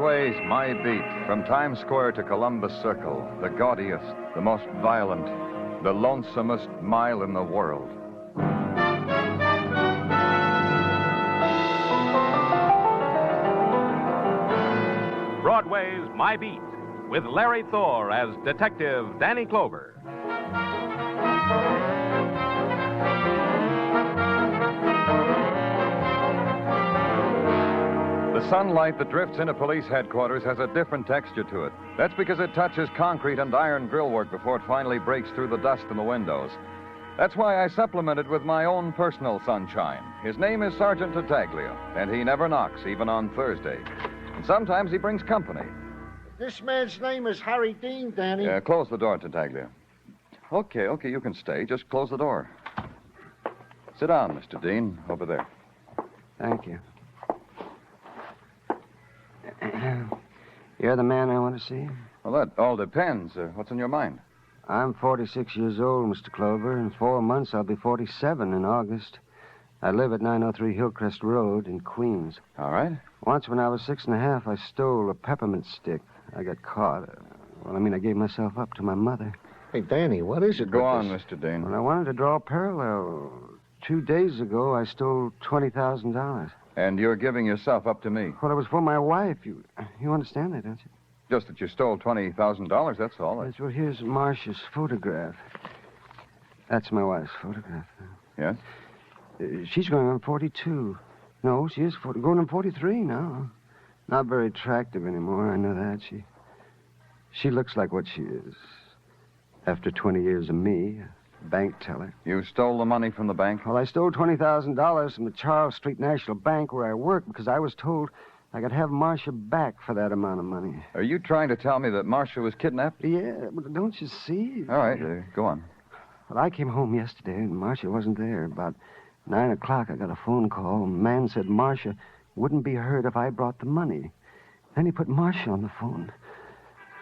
Broadway's My Beat, from Times Square to Columbus Circle, the gaudiest, the most violent, the lonesomest mile in the world. Broadway's My Beat, with Larry Thor as Detective Danny Clover. The sunlight that drifts into police headquarters has a different texture to it. That's because it touches concrete and iron grillwork before it finally breaks through the dust in the windows. That's why I supplement it with my own personal sunshine. His name is Sergeant Tartaglia, and he never knocks, even on Thursday. And sometimes he brings company. This man's name is Harry Dean, Danny. Close the door, Tartaglia. Okay, you can stay. Just close the door. Sit down, Mr. Dean, over there. Thank you. You're the man I want to see? Well, that all depends. What's on your mind? I'm 46 years old, Mr. Clover. In 4 months, I'll be 47 in August. I live at 903 Hillcrest Road in Queens. All right. Once when I was 6 and a half, I stole a peppermint stick. I got caught. I gave myself up to my mother. Hey, Danny, what is it? Go on, Mr. Dean. Well, I wanted to draw a parallel. 2 days ago, I stole $20,000. And you're giving yourself up to me. Well, it was for my wife. You understand that, don't you? Just that you stole $20,000, that's all. Yes, well, here's Marcia's photograph. That's my wife's photograph. Yes? She's going on 42. No, she is going on 43 now. Not very attractive anymore, I know that. She looks like what she is. After 20 years of me, a bank teller. You stole the money from the bank? Well, I stole $20,000 from the Charles Street National Bank where I work because I was told I could have Marcia back for that amount of money. Are you trying to tell me that Marcia was kidnapped? Yeah, but don't you see? All right, go on. Well, I came home yesterday and Marcia wasn't there. About 9 o'clock, I got a phone call. A man said Marcia wouldn't be hurt if I brought the money. Then he put Marcia on the phone.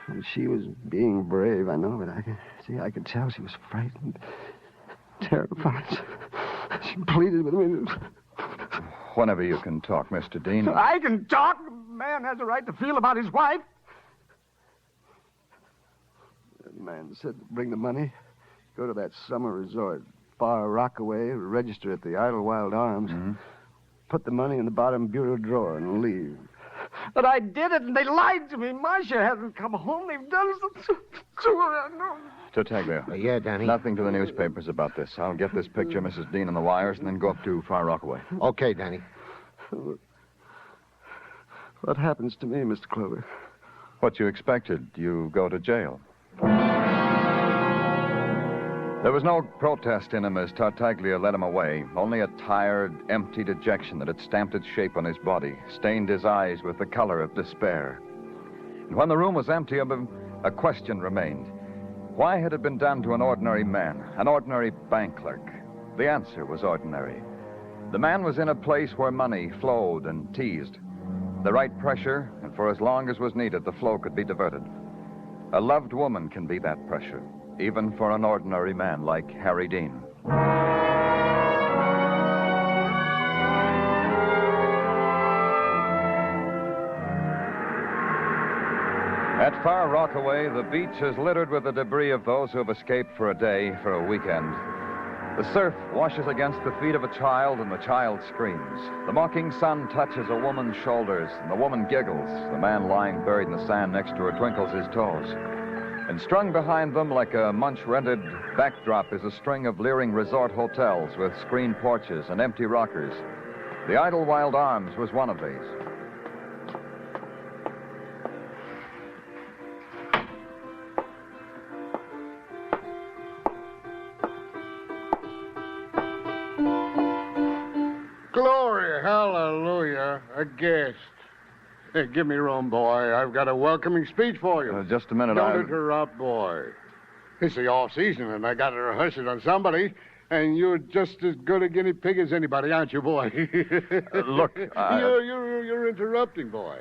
And she was being brave, I know, but I could tell she was frightened, terrified. She pleaded with me. Whenever you can talk, Mr. Dean. I can talk? A man has a right to feel about his wife. The man said to bring the money, go to that summer resort, Far Rockaway, register at the Idlewild Arms, put the money in the bottom bureau drawer and leave. But I did it, and they lied to me. Marcia hasn't come home. They've done something to her. I know. Tartaglia. Yeah, Danny? Nothing to the newspapers about this. I'll get this picture, Mrs. Dean, on the wires, and then go up to Far Rockaway. Okay, Danny. What happens to me, Mr. Clover? What you expected. You go to jail. There was no protest in him as Tartaglia led him away, only a tired, empty dejection that had stamped its shape on his body, stained his eyes with the color of despair. And when the room was empty of him, a question remained. Why had it been done to an ordinary man, an ordinary bank clerk? The answer was ordinary. The man was in a place where money flowed and teased. The right pressure, and for as long as was needed, the flow could be diverted. A loved woman can be that pressure, even for an ordinary man like Harry Dean. At Far Rockaway, the beach is littered with the debris of those who have escaped for a day, for a weekend. The surf washes against the feet of a child, and the child screams. The mocking sun touches a woman's shoulders, and the woman giggles. The man lying buried in the sand next to her twinkles his toes. And strung behind them like a Munch-rented backdrop is a string of leering resort hotels with screened porches and empty rockers. The Idlewild Arms was one of these. Glory, hallelujah, a guest. Hey, give me room, boy. I've got a welcoming speech for you. Just a minute, Don't interrupt, boy. It's the off-season, and I got to rehearse it on somebody, and you're just as good a guinea pig as anybody, aren't you, boy? Look, You're interrupting, boy.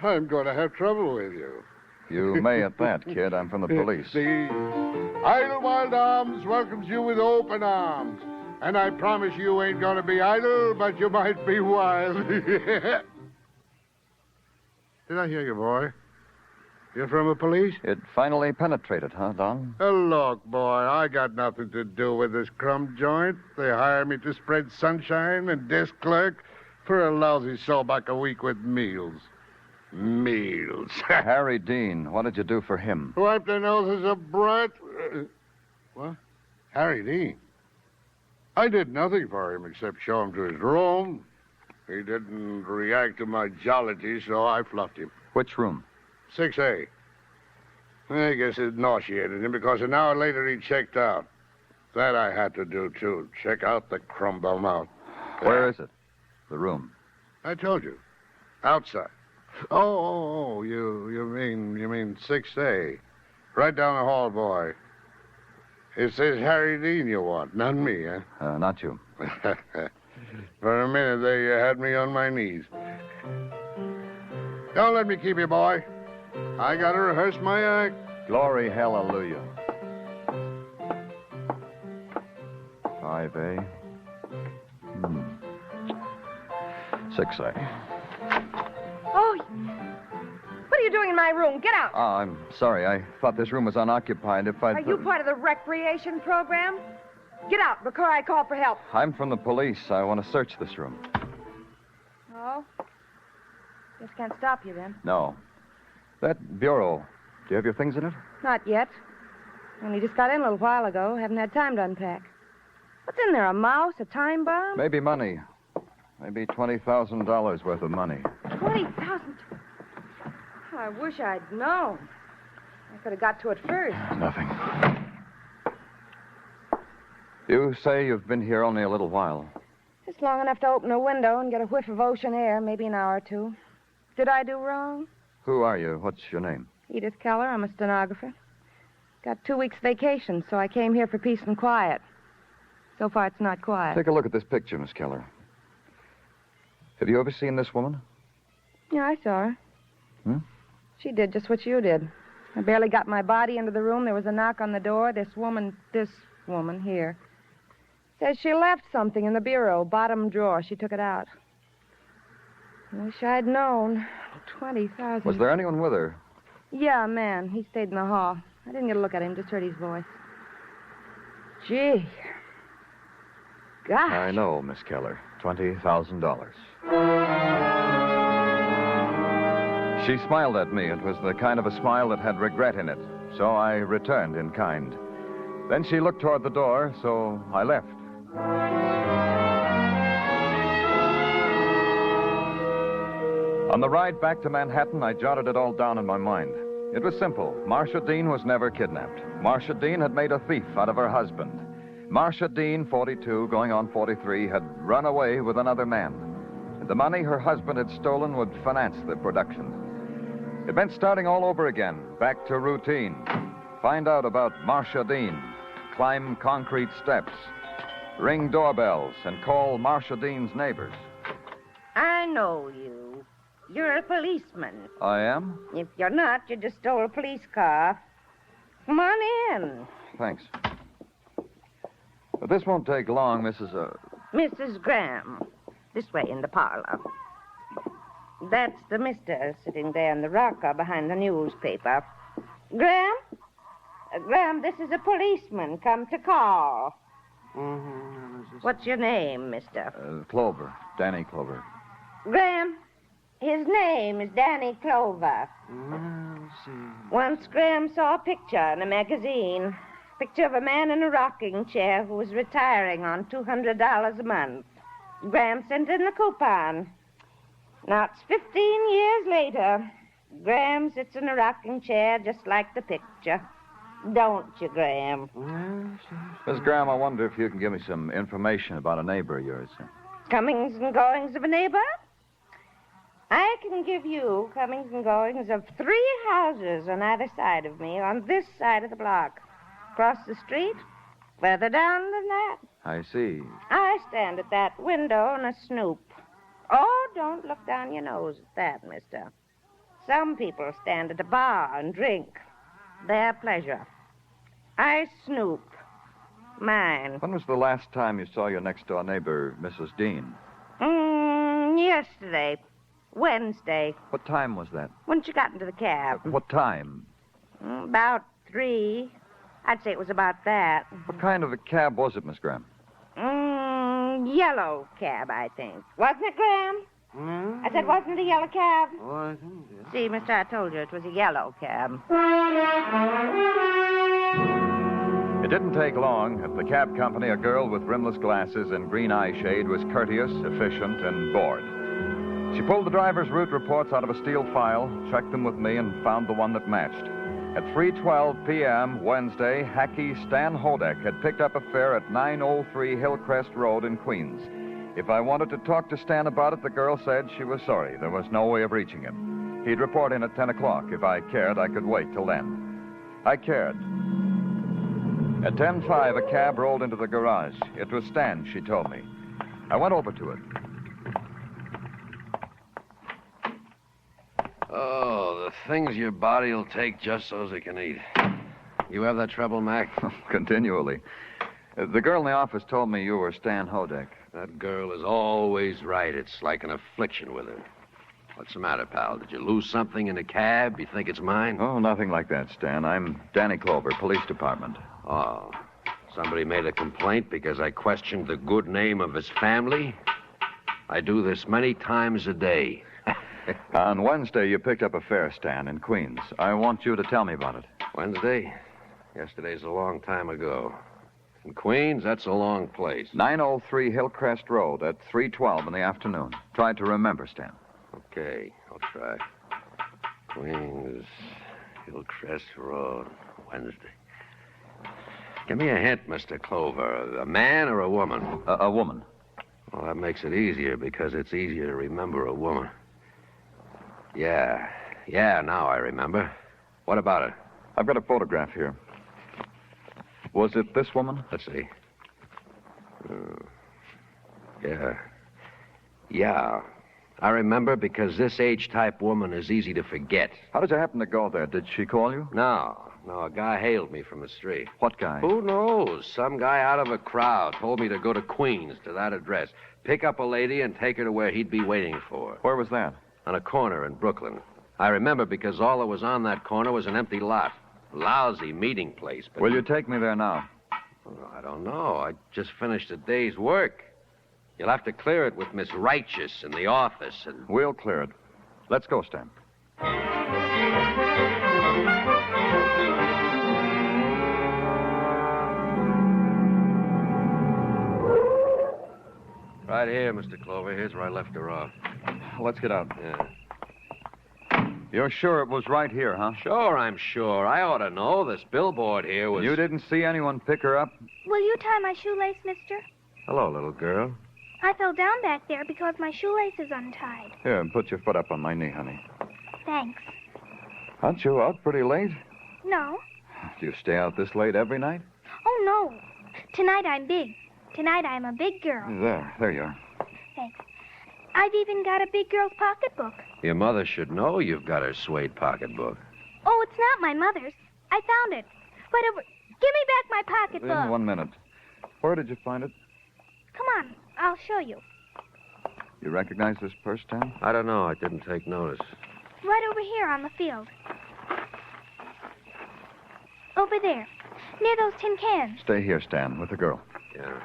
I'm going to have trouble with you. You may at that, kid. I'm from the police. The Idlewild Arms welcomes you with open arms. And I promise you ain't going to be idle, but you might be wild. Did I hear you, boy? You're from the police? It finally penetrated, huh, Don? Look, boy, I got nothing to do with this crumb joint. They hired me to spread sunshine and desk clerk for a lousy sawback a week with meals. Meals. Harry Dean, what did you do for him? Wipe their noses a brat. What? Harry Dean? I did nothing for him except show him to his room. He didn't react to my jollity, so I fluffed him. Which room? 6A. I guess it nauseated him because an hour later he checked out. That I had to do, too. Check out the crumb bum out. Where is it? The room. I told you. Outside. Oh, you mean 6A. Right down the hall, boy. It says Harry Dean you want, not me, huh? Not you. For a minute there, you had me on my knees. Don't let me keep you, boy. I gotta rehearse my act. Glory, hallelujah. 5A. 6A. Oh, what are you doing in my room? Get out. Oh, I'm sorry. I thought this room was unoccupied. If I... Are you part of the recreation program? Get out before I call for help. I'm from the police. I want to search this room. Oh? Guess can't stop you then. No. That bureau, do you have your things in it? Not yet. Only just got in a little while ago. Haven't had time to unpack. What's in there, a mouse, a time bomb? Maybe money. Maybe $20,000 worth of money. 20,000? Oh, I wish I'd known. I could have got to it first. Nothing. You say you've been here only a little while. Just long enough to open a window and get a whiff of ocean air, maybe an hour or two. Did I do wrong? Who are you? What's your name? Edith Keller. I'm a stenographer. Got 2 weeks vacation, so I came here for peace and quiet. So far, it's not quiet. Take a look at this picture, Miss Keller. Have you ever seen this woman? Yeah, I saw her. Hmm? She did just what you did. I barely got my body into the room. There was a knock on the door. This woman here, says she left something in the bureau, bottom drawer. She took it out. I wish I'd known. 20,000. Was there anyone with her? Yeah, a man. He stayed in the hall. I didn't get a look at him, just heard his voice. Gee. Gosh. I know, Miss Keller. $20,000. She smiled at me. It was the kind of a smile that had regret in it. So I returned in kind. Then she looked toward the door, so I left. On the ride back to Manhattan, I jotted it all down in my mind. It was simple. Marcia Dean was never kidnapped. Marcia Dean had made a thief out of her husband. Marcia Dean, 42, going on 43, had run away with another man. The money her husband had stolen would finance the production. It meant starting all over again, back to routine. Find out about Marcia Dean. Climb concrete steps. Ring doorbells and call Marcia Dean's neighbors. I know you. You're a policeman. I am? If you're not, you just stole a police car. Come on in. Thanks. But this won't take long, Mrs. Graham. This way in the parlor. That's the mister sitting there in the rocker behind the newspaper. Graham? Graham, this is a policeman come to call. What's your name, mister? Clover. Danny Clover. Graham, his name is Danny Clover. Once Graham saw a picture in a magazine. Picture of a man in a rocking chair who was retiring on $200 a month. Graham sent in the coupon. Now it's 15 years later. Graham sits in a rocking chair just like the picture. Don't you, Graham? Miss Graham, I wonder if you can give me some information about a neighbor of yours. Comings and goings of a neighbor? I can give you comings and goings of 3 houses on either side of me, on this side of the block. Across the street, further down than that. I see. I stand at that window and a snoop. Oh, don't look down your nose at that, mister. Some people stand at a bar and drink. Their pleasure. I snoop. Mine. When was the last time you saw your next-door neighbor, Mrs. Dean? Yesterday. Wednesday. What time was that? When you got into the cab? What time? About 3. I'd say it was about that. What kind of a cab was it, Miss Graham? Yellow cab, I think. Wasn't it, Graham? I said, wasn't it a yellow cab? Wasn't it? See, mister, I told you it was a yellow cab. It didn't take long. At the cab company, a girl with rimless glasses and green eye shade was courteous, efficient, and bored. She pulled the driver's route reports out of a steel file, checked them with me, and found the one that matched. At 3:12 p.m. Wednesday, hacky Stan Hodek had picked up a fare at 903 Hillcrest Road in Queens. If I wanted to talk to Stan about it, the girl said she was sorry. There was no way of reaching him. He'd report in at 10 o'clock. If I cared, I could wait till then. I cared. At 10:05, a cab rolled into the garage. It was Stan, she told me. I went over to it. Oh, the things your body'll take just so's it can eat. You have that trouble, Mac? Continually. The girl in the office told me you were Stan Hodek. That girl is always right. It's like an affliction with her. What's the matter, pal? Did you lose something in a cab? You think it's mine? Oh, nothing like that, Stan. I'm Danny Clover, police department. Oh. Somebody made a complaint because I questioned the good name of his family? I do this many times a day. On Wednesday, you picked up a fare, Stan, in Queens. I want you to tell me about it. Wednesday? Yesterday's a long time ago. In Queens, that's a long place. 903 Hillcrest Road at 3:12 in the afternoon. Try to remember, Stan. Okay, I'll try. Queens, Hillcrest Road, Wednesday. Give me a hint, Mr. Clover. A man or a woman? A woman. Well, that makes it easier because it's easier to remember a woman. Yeah, now I remember. What about her? I've got a photograph here. Was it this woman? Let's see. Yeah. I remember because this age-type woman is easy to forget. How did you happen to go there? Did she call you? No, a guy hailed me from the street. What guy? Who knows? Some guy out of a crowd told me to go to Queens, to that address, pick up a lady and take her to where he'd be waiting for her. Where was that? On a corner in Brooklyn. I remember because all that was on that corner was an empty lot. Lousy meeting place, but... Will you take me there now? Well, I don't know. I just finished a day's work. You'll have to clear it with Miss Righteous in the office and... We'll clear it. Let's go, Stan. Right here, Mr. Clover. Here's where I left her off. Let's get out. Yeah. You're sure it was right here, huh? Sure, I'm sure. I ought to know. This billboard here was... You didn't see anyone pick her up? Will you tie my shoelace, mister? Hello, little girl. I fell down back there because my shoelace is untied. Here, put your foot up on my knee, honey. Thanks. Aren't you out pretty late? No. Do you stay out this late every night? Oh, no. Tonight I'm big. Tonight I'm a big girl. There you are. Thanks. I've even got a big girl's pocketbook. Your mother should know you've got her suede pocketbook. Oh, it's not my mother's. I found it. But give me back my pocketbook. In 1 minute. Where did you find it? Come on, I'll show you. You recognize this purse, Stan? I don't know. I didn't take notice. Right over here on the field. Over there, near those tin cans. Stay here, Stan, with the girl. Yeah.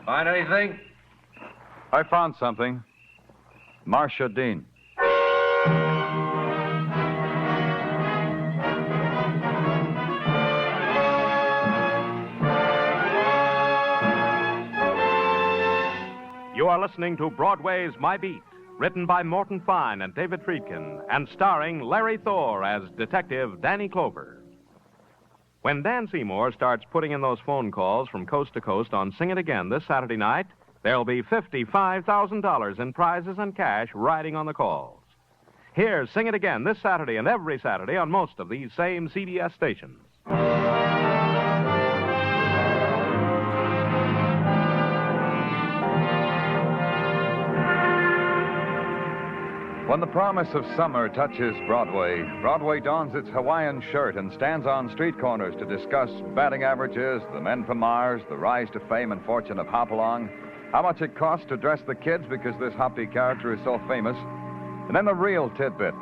Find anything? I found something. Marcia Dean. You are listening to Broadway's My Beat, written by Morton Fine and David Friedkin, and starring Larry Thor as Detective Danny Clover. When Dan Seymour starts putting in those phone calls from coast to coast on Sing It Again this Saturday night, there'll be $55,000 in prizes and cash riding on the calls. Here, Sing It Again this Saturday and every Saturday on most of these same CBS stations. When the promise of summer touches Broadway, Broadway dons its Hawaiian shirt and stands on street corners to discuss batting averages, the men from Mars, the rise to fame and fortune of Hopalong, how much it costs to dress the kids because this Hoppy character is so famous, and then the real tidbit,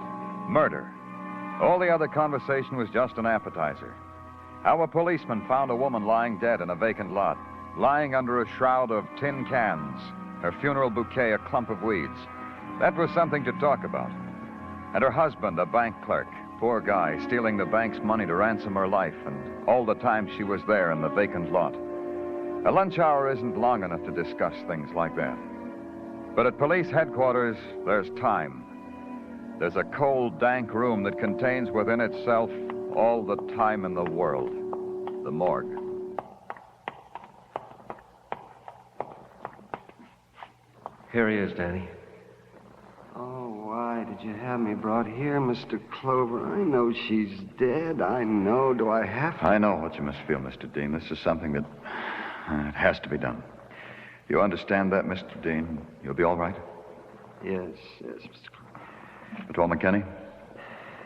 murder. All the other conversation was just an appetizer. How a policeman found a woman lying dead in a vacant lot, lying under a shroud of tin cans, her funeral bouquet a clump of weeds. That was something to talk about. And her husband, a bank clerk, poor guy, stealing the bank's money to ransom her life, and all the time she was there in the vacant lot. A lunch hour isn't long enough to discuss things like that. But at police headquarters, there's time. There's a cold, dank room that contains within itself all the time in the world. The morgue. Here he is, Danny. Oh, why did you have me brought here, Mr. Clover? I know she's dead. I know. Do I have to? I know what you must feel, Mr. Dean. This is something that it has to be done. You understand that, Mr. Dean? You'll be all right? Yes, Mr. Clover. Patrolman Kenny?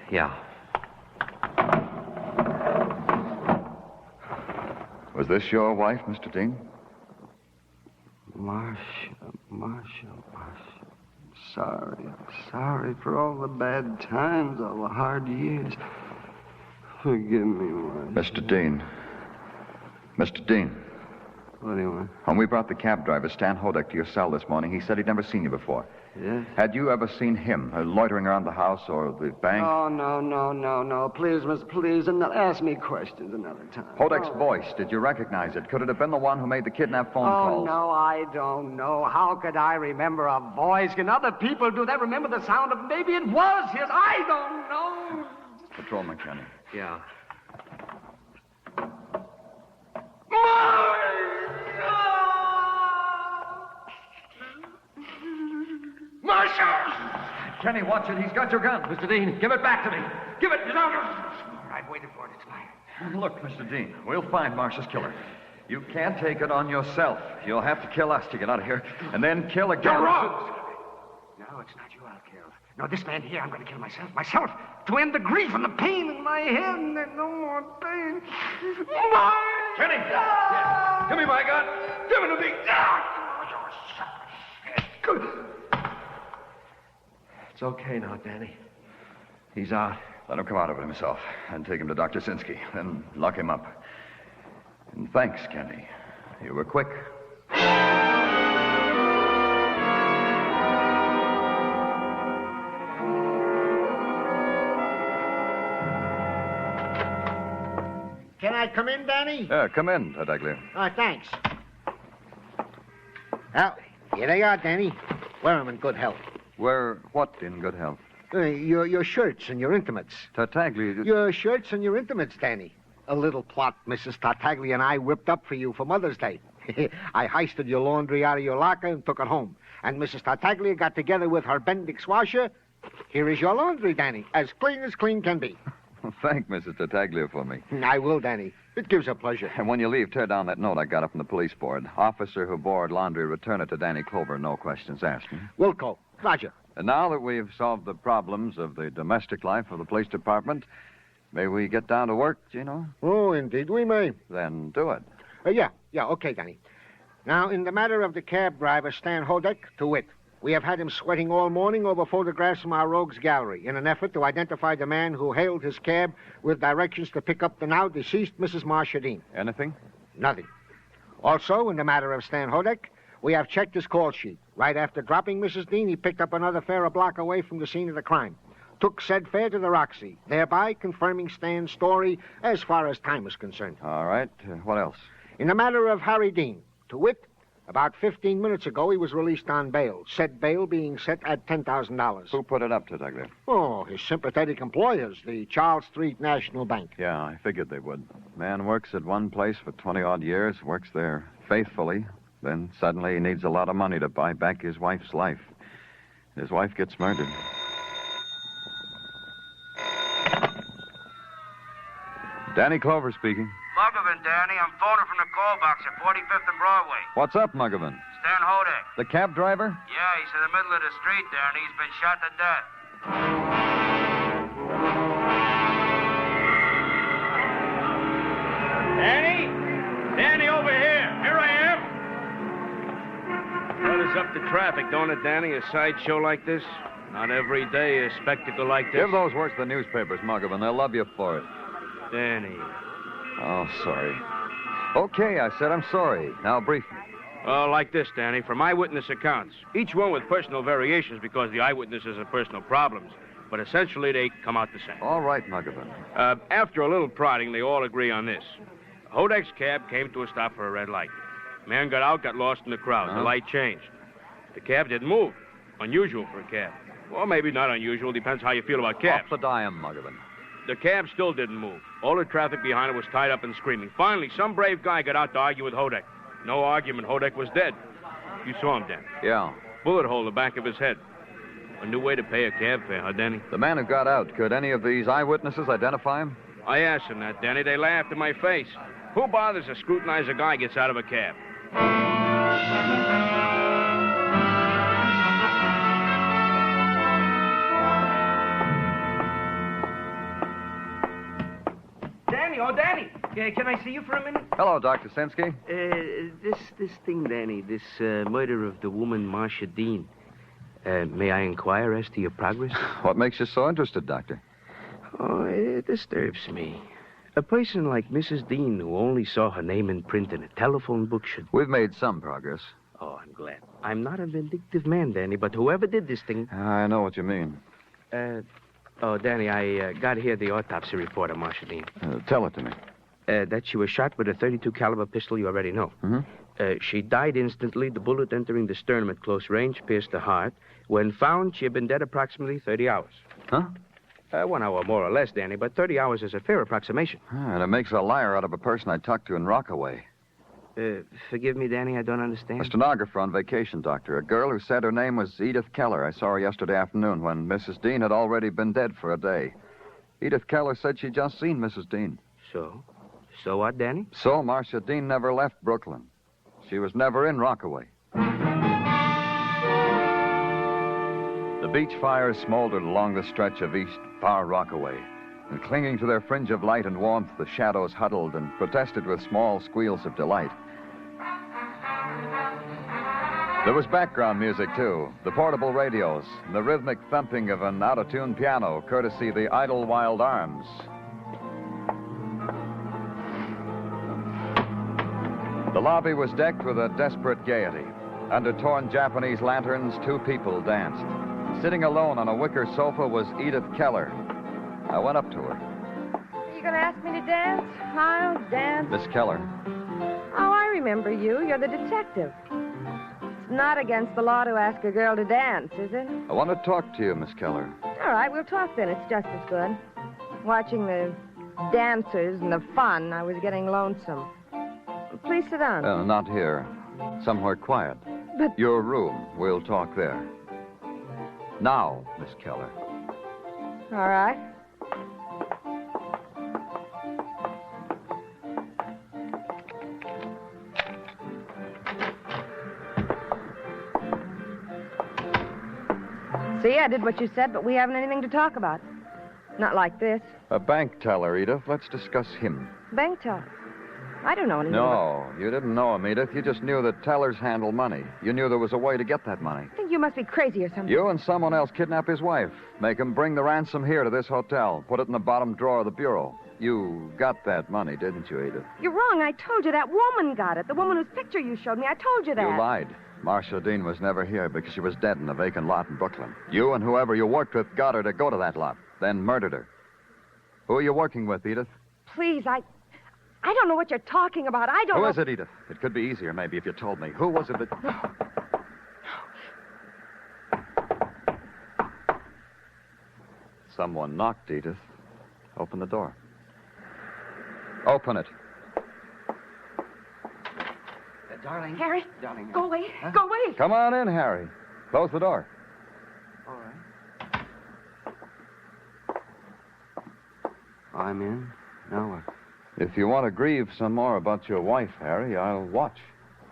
Yeah. Was this your wife, Mr. Dean? Marcia. Sorry for all the bad times, all the hard years. Forgive me, Marcia. Mr. Dean. What do you want? When we brought the cab driver, Stan Hodek, to your cell this morning, he said he'd never seen you before. Yes? Had you ever seen him loitering around the house or the bank? Oh, no. Please, miss, please. And ask me questions another time. Hodek's voice, did you recognize it? Could it have been the one who made the kidnap phone calls? Oh, no, I don't know. How could I remember a voice? Can other people do that? Remember the sound of... Maybe it was his. I don't know. Patrolman Kenny. Yeah. Marcia! Kenny, watch it. He's got your gun. Mr. Dean, give it back to me. Give it. I've waited for it. It's fine. Look, Mr. Dean, we'll find Marcia's killer. You can't take it on yourself. You'll have to kill us to get out of here, and then kill again. You're wrong! No, it's not you I'll kill. No, this man here, I'm going to kill myself. Myself, to end the grief and the pain in my head, and then no more pain. Kenny! Yeah. Give me my gun. Give it to me. It's okay now, Danny. He's out. Let him come out of it himself and take him to Dr. Sinsky. Then lock him up. And thanks, Kenny. You were quick. Can I come in, Danny? Come in, Tartaglia. Thanks. Well, here they are, Danny. Wear them in good health. We're what in good health? Your shirts and your intimates. Tartaglia... Your shirts and your intimates, Danny. A little plot Mrs. Tartaglia and I whipped up for you for Mother's Day. I heisted your laundry out of your locker and took it home. And Mrs. Tartaglia got together with her Bendix washer. Here is your laundry, Danny, as clean can be. Thank Mrs. Tartaglia for me. I will, Danny. It gives her pleasure. And when you leave, tear down that note I got up from the police board. Officer who bore laundry, return it to Danny Clover, no questions asked. Wilco. Roger. And now that we've solved the problems of the domestic life of the police department, may we get down to work, Gino? Oh, indeed we may. Then do it. Yeah, okay, Danny. Now, in the matter of the cab driver, Stan Hodek, to wit, we have had him sweating all morning over photographs from our rogues gallery in an effort to identify the man who hailed his cab with directions to pick up the now deceased Mrs. Marcia Dean. Anything? Nothing. Also, in the matter of Stan Hodek, we have checked his call sheet. Right after dropping Mrs. Dean, he picked up another fare a block away from the scene of the crime. Took said fare to the Roxy, thereby confirming Stan's story as far as time is concerned. All right. What else? In the matter of Harry Dean, to wit, about 15 minutes ago, he was released on bail. Said bail being set at $10,000. Who put it up, Tartaglia? Oh, his sympathetic employers, the Charles Street National Bank. Yeah, I figured they would. Man works at one place for 20-odd years, works there faithfully. Then suddenly he needs a lot of money to buy back his wife's life. His wife gets murdered. Danny Clover speaking. Muggavan, Danny. I'm phoning from the call box at 45th and Broadway. What's up, Muggavan? Stan Hodek. The cab driver? Yeah, he's in the middle of the street, Danny. He's been shot to death. Danny? Danny, over here. Here I am. Clutters up the traffic, don't it, Danny? A sideshow like this? Not every day a spectacle like this. Give those words to the newspapers, Muggavan. They'll love you for it. Danny. Oh, sorry. Okay, I said I'm sorry. Now, brief me. Well, like this, Danny. From eyewitness accounts. Each one with personal variations because the eyewitnesses have personal problems. But essentially, they come out the same. All right, Muggavan. After a little prodding, they all agree on this. Hodek's cab came to a stop for a red light. Man got out, got lost in the crowd. Uh-huh. The light changed. The cab didn't move. Unusual for a cab. Or maybe not unusual. Depends how you feel about cabs. Off the dime, Muggavan. The cab still didn't move. All the traffic behind it was tied up and screaming. Finally, some brave guy got out to argue with Hodek. No argument. Hodek was dead. You saw him, Dan. Yeah. Bullet hole in the back of his head. A new way to pay a cab fare, huh, Danny? The man who got out, could any of these eyewitnesses identify him? I asked them that, Danny. They laughed in my face. Who bothers to scrutinize a guy gets out of a cab? Danny, oh, Danny. Can I see you for a minute? Hello, Dr. Sinsky. This thing, Danny, this murder of the woman, Marcia Dean. May I inquire as to your progress? What makes you so interested, Doctor? Oh, it disturbs me. A person like Mrs. Dean, who only saw her name in print in a telephone book, should... We've made some progress. Oh, I'm glad. I'm not a vindictive man, Danny, but whoever did this thing... I know what you mean. Danny, I got here the autopsy report of Marcia Dean. Tell it to me. That she was shot with a .32 caliber pistol, you already know. Mm-hmm. She died instantly. The bullet entering the sternum at close range pierced the heart. When found, she had been dead approximately 30 hours. Huh? 1 hour more or less, Danny, but 30 hours is a fair approximation. And it makes a liar out of a person I talked to in Rockaway. Forgive me, Danny, I don't understand. A stenographer on vacation, Doctor. A girl who said her name was Edith Keller. I saw her yesterday afternoon when Mrs. Dean had already been dead for a day. Edith Keller said she'd just seen Mrs. Dean. So? So what, Danny? So Marcia Dean never left Brooklyn. She was never in Rockaway. The beach fires smoldered along the stretch of East Far Rockaway, and clinging to their fringe of light and warmth, the shadows huddled and protested with small squeals of delight. There was background music, too, the portable radios, and the rhythmic thumping of an out-of-tune piano, courtesy the Idlewild Arms. The lobby was decked with a desperate gaiety. Under torn Japanese lanterns, 2 people danced. Sitting alone on a wicker sofa was Edith Keller. I went up to her. Are you going to ask me to dance? I'll dance. Miss Keller. Oh, I remember you. You're the detective. It's not against the law to ask a girl to dance, is it? I want to talk to you, Miss Keller. All right, we'll talk then. It's just as good. Watching the dancers and the fun, I was getting lonesome. Please sit down. Not here. Somewhere quiet. But... Your room. We'll talk there. Now, Miss Keller. All right. See, I did what you said, but we haven't anything to talk about. Not like this. A bank teller, Edith. Let's discuss him. Bank teller? I don't know anything No, you didn't know him, Edith. You just knew that tellers handle money. You knew there was a way to get that money. I think you must be crazy or something. You and someone else kidnap his wife. Make him bring the ransom here to this hotel. Put it in the bottom drawer of the bureau. You got that money, didn't you, Edith? You're wrong. I told you that woman got it. The woman whose picture you showed me. I told you that. You lied. Marcia Dean was never here because she was dead in a vacant lot in Brooklyn. You and whoever you worked with got her to go to that lot, then murdered her. Who are you working with, Edith? Please, I don't know what you're talking about. I don't know. Who is it, Edith? It could be easier, maybe, if you told me. Who was it that... Someone knocked, Edith. Open the door. Open it. Darling. Harry, Darling. go away. Huh? Go away. Come on in, Harry. Close the door. All right. I'm in. Now what? If you want to grieve some more about your wife, Harry, I'll watch.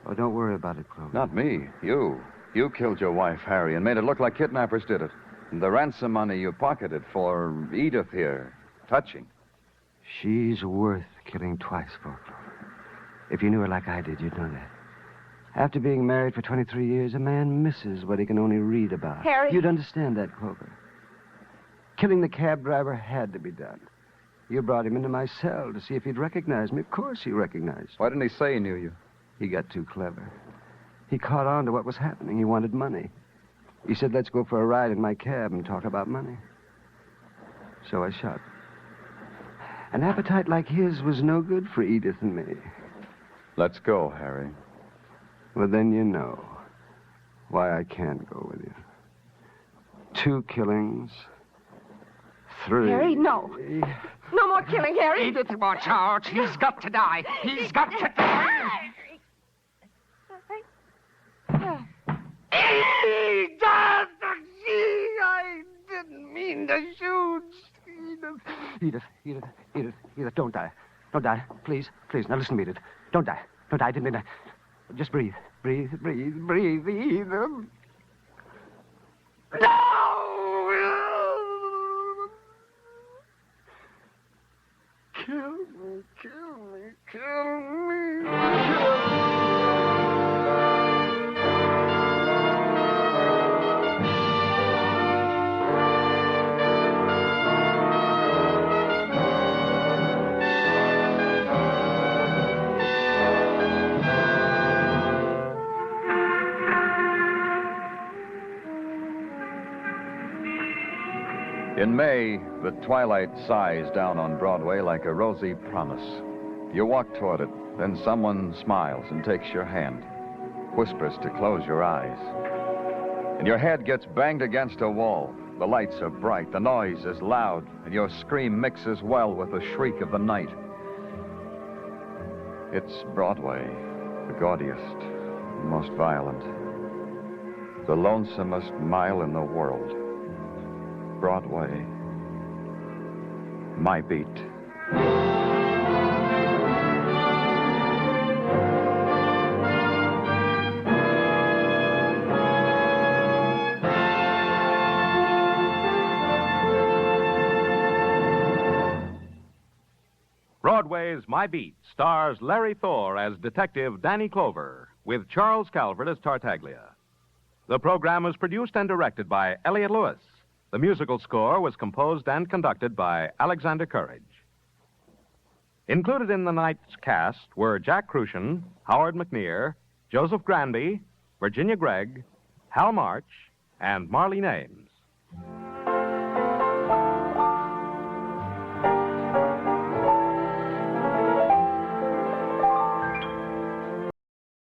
Oh, don't worry about it, Clover. Not me. You. You killed your wife, Harry, and made it look like kidnappers did it. And the ransom money you pocketed for Edith here. Touching. She's worth killing twice for, Clover. If you knew her like I did, you'd know that. After being married for 23 years, a man misses what he can only read about. Harry. You'd understand that, Clover. Killing the cab driver had to be done. You brought him into my cell to see if he'd recognize me. Of course he recognized me. Why didn't he say he knew you? He got too clever. He caught on to what was happening. He wanted money. He said, let's go for a ride in my cab and talk about money. So I shot. An appetite like his was no good for Edith and me. Let's go, Harry. Well, then you know why I can't go with you. 2 killings. 3. Harry, no. No more killing, Harry. Edith, watch out. He's got to die. He's got to die. Edith! I didn't mean to shoot. Edith, don't die. Don't die. Please. Now listen to me, Edith. Don't die. I didn't mean to. Just breathe. Breathe, Edith. No! Kill me. In May, the twilight sighs down on Broadway like a rosy promise. You walk toward it, then someone smiles and takes your hand, whispers to close your eyes. And your head gets banged against a wall. The lights are bright, the noise is loud, and your scream mixes well with the shriek of the night. It's Broadway, the gaudiest, the most violent, the lonesomest mile in the world. Broadway, my beat. Broadway's My Beat stars Larry Thor as Detective Danny Clover, with Charles Calvert as Tartaglia. The program was produced and directed by Elliott Lewis. The musical score was composed and conducted by Alexander Courage. Included in the night's cast were Jack Crucian, Howard McNear, Joseph Granby, Virginia Gregg, Hal March, and Marlene Ames.